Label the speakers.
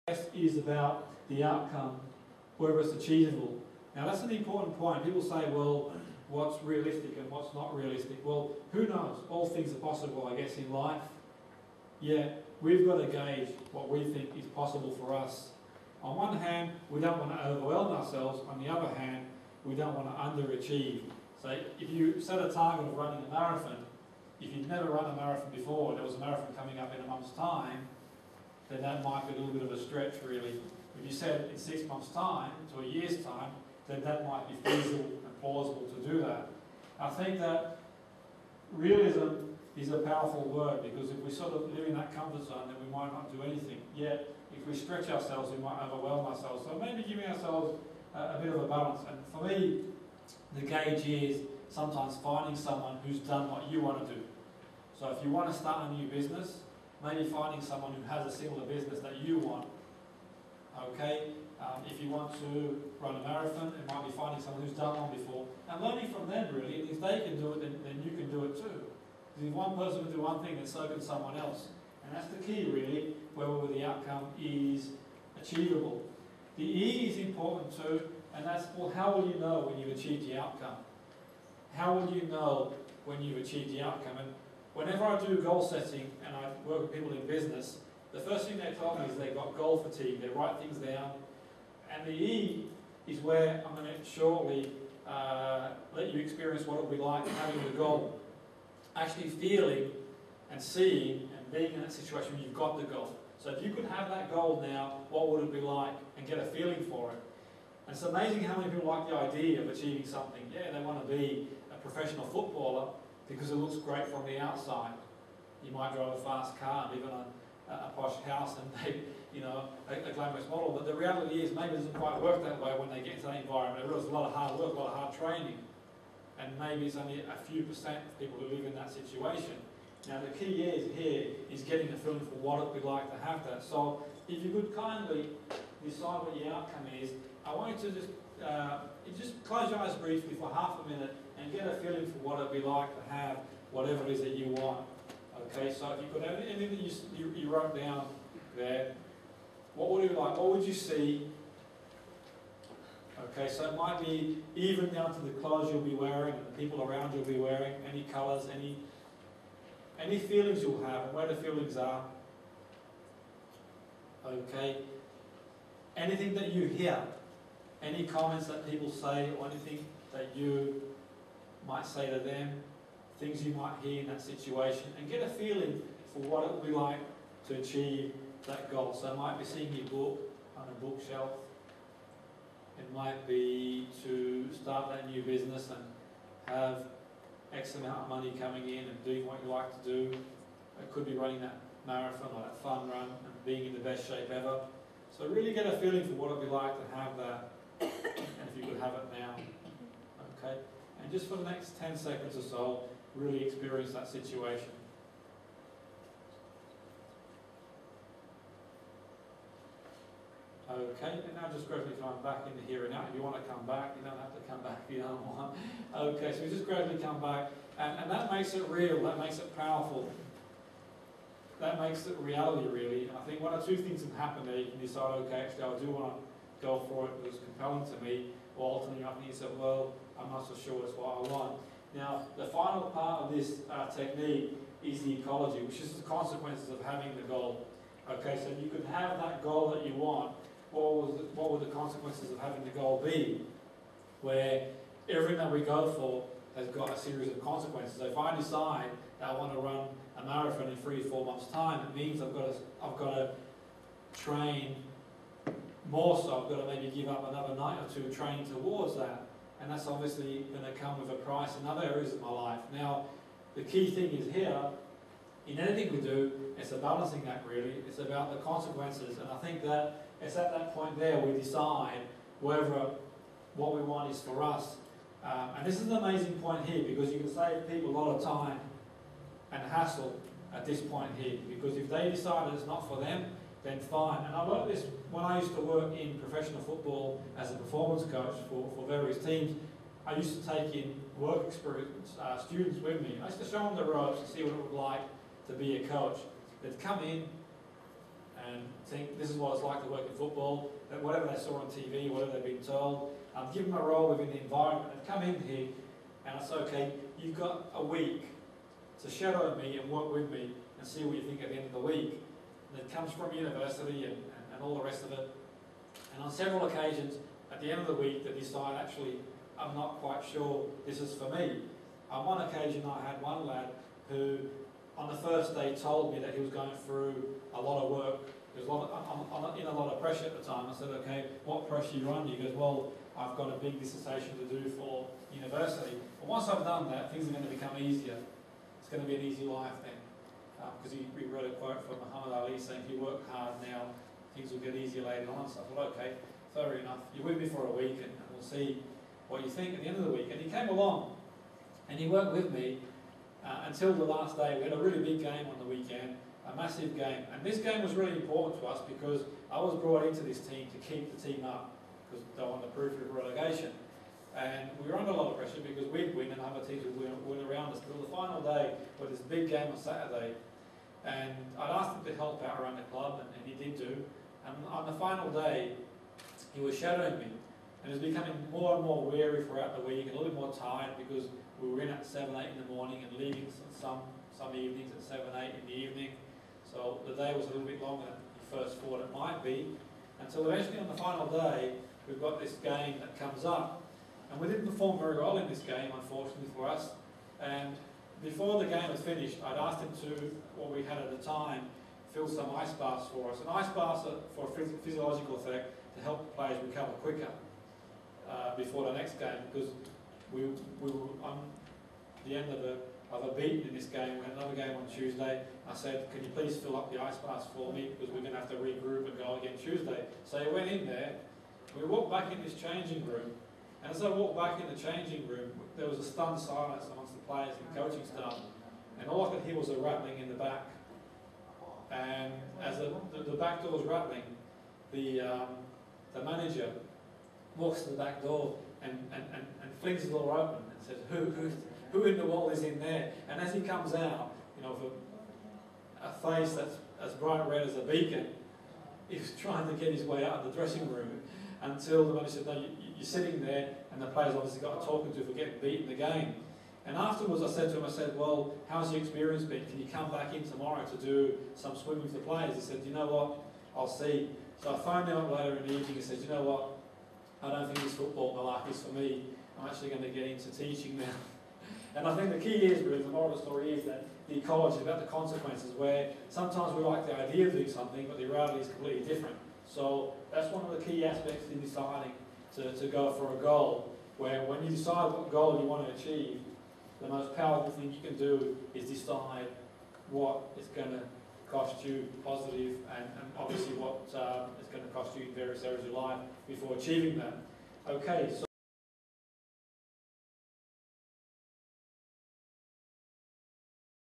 Speaker 1: is about the outcome, whether it's achievable. Now that's an important point. People say, well, what's realistic and what's not realistic? Well, who knows? All things are possible, I guess, in life. Yet we've got to gauge what we think is possible for us. On one hand, we don't want to overwhelm ourselves. On the other hand, we don't want to underachieve. So if you set a target of running a marathon, if you've never run a marathon before, and there was a marathon coming up in a month's time, then that might be a little bit of a stretch, really. If you said in 6 months' time to a year's time, then that might be feasible and plausible to do that. I think that realism is a powerful word, because if we sort of live in that comfort zone, then we might not do anything. Yet, if we stretch ourselves, we might overwhelm ourselves. So maybe giving ourselves a bit of a balance. And for me, the gauge is sometimes finding someone who's done what you want to do. So if you want to start a new business, maybe finding someone who has a similar business that you want. Okay? If you want to run a marathon, it might be finding someone who's done one before and learning from them, really. If they can do it, then you can do it too. Because if one person can do one thing, then so can someone else. And that's the key, really, whether the outcome is achievable. The E is important too, and that's, well, how will you know when you've achieved the outcome? How will you know when you've achieved the outcome? And whenever I do goal setting and I work with people in business, the first thing they tell me is they've got goal fatigue. They write things down. And the E is where I'm going to shortly let you experience what it will be like having the goal. Actually feeling and seeing and being in that situation where you've got the goal. So if you could have that goal now, what would it be like? And get a feeling for it. And it's amazing how many people like the idea of achieving something. Yeah, they want to be a professional footballer because it looks great from the outside. You might drive a fast car, live in a posh house, and they, a glamorous model. But the reality is, maybe it doesn't quite work that way when they get into that environment. They realise a lot of hard work, a lot of hard training, and maybe it's only a few percent of people who live in that situation. Now, the key here is getting a feeling for what it would be like to have that. So, if you could kindly decide what your outcome is, I want you to just close your eyes briefly for half a minute and get a feeling for what it would be like to have whatever it is that you want. Okay, so if you could have anything that you wrote down there, what would it be like? What would you see? Okay, so it might be even down to the clothes you'll be wearing and the people around you'll be wearing, any colours, any feelings you'll have and where the feelings are. Okay, anything that you hear, any comments that people say or anything that you might say to them, things you might hear in that situation, and get a feeling for what it would be like to achieve that goal. So it might be seeing your book on a bookshelf. It might be to start that new business and have X amount of money coming in and doing what you like to do. It could be running that marathon or that fun run and being in the best shape ever. So really get a feeling for what it would be like to have that, and if you could have it now. Okay? And just for the next 10 seconds or so, really experience that situation. Okay, and now just gradually come back into here and now. If you want to come back, you don't have to come back if you don't want. Okay, so we just gradually come back, and that makes it real, that makes it powerful. That makes it reality, really. And I think one or two things can happen there. You can decide, okay, actually I do want to go for it, it was compelling to me, or ultimately you say, well, I'm not so sure it's what I want. Now, the final part of this technique is the ecology, which is the consequences of having the goal. Okay, so if you could have that goal that you want, what would the consequences of having the goal be? Where everything that we go for has got a series of consequences. So if I decide that I want to run a marathon in 3 or 4 months' time, it means I've got to train more, so I've got to maybe give up another night or two training towards that. And that's obviously going to come with a price in other areas of my life. Now, the key thing is here, in anything we do, it's a balancing act, really. It's about the consequences. And I think that it's at that point there we decide whether what we want is for us. And this is an amazing point here, because you can save people a lot of time and hassle at this point here. Because if they decide that it's not for them, then fine. And I learned this when I used to work in professional football as a performance coach for various teams. I used to take in work experience students with me. I used to show them the ropes and see what it would like to be a coach. They'd come in and think this is what it's like to work in football, that whatever they saw on TV, whatever they've been told, give them a role within the environment and come in here and it's okay, you've got a week to shadow me and work with me and see what you think at the end of the week. And it comes from university and all the rest of it. And on several occasions, at the end of the week, they decide, actually, I'm not quite sure this is for me. On one occasion, I had one lad who, on the first day, told me that he was going through a lot of work. There was in a lot of pressure at the time. I said, okay, what pressure are you under? He goes, well, I've got a big dissertation to do for university. But once I've done that, things are going to become easier. It's going to be an easy life then. Because he read a quote from Muhammad Ali saying, if you work hard now, things will get easier later on. So I thought, okay, fair enough. You're with me for a week and we'll see what you think at the end of the week. And he came along and he worked with me until the last day. We had a really big game on the weekend, a massive game. And this game was really important to us because I was brought into this team to keep the team up because they wanted the proof of relegation. And we were under a lot of pressure because we'd win and other teams would win around us. Until the final day, with this big game on Saturday, and I'd asked him to help out around the club, and he did do. And on the final day, he was shadowing me, and he was becoming more and more weary throughout the week, and a little bit more tired because we were in at 7, 8 in the morning and leaving some evenings at 7, 8 in the evening. So the day was a little bit longer than he first thought it might be. Until eventually on the final day, we've got this game that comes up. And we didn't perform very well in this game, unfortunately for us. And before the game was finished, I'd asked him to, what we had at the time, fill some ice baths for us. And ice baths are for a physiological effect to help the players recover quicker before the next game. Because we were on the end of a beat in this game. We had another game on Tuesday. I said, can you please fill up the ice baths for me because we're going to have to regroup and go again Tuesday. So he went in there. We walked back in this changing room. And as I walked back in the changing room, there was a stunned silence amongst the players and coaching staff. And all I could hear was a rattling in the back. And as the back door was rattling, the manager walks to the back door and flings the door open and says, who in the world is in there? And as he comes out, you know, with a face that's as bright red as a beacon, he was trying to get his way out of the dressing room until the manager said, no, you're sitting there, and the players obviously got talking to for getting beaten the game. And afterwards I said to him, well, how's your experience been? Can you come back in tomorrow to do some swimming with the players? He said, you know what, I'll see. So I phoned him up later in the evening and said, you know what, I don't think this football, my life is for me. I'm actually going to get into teaching now. And I think the key is, really, the moral of the story is that the ecology, about the consequences, where sometimes we like the idea of doing something, but the reality is completely different. So that's one of the key aspects in deciding to go for a goal, where when you decide what goal you want to achieve, the most powerful thing you can do is decide what is going to cost you positive and obviously what is going to cost you in various areas of life before achieving that. Okay, so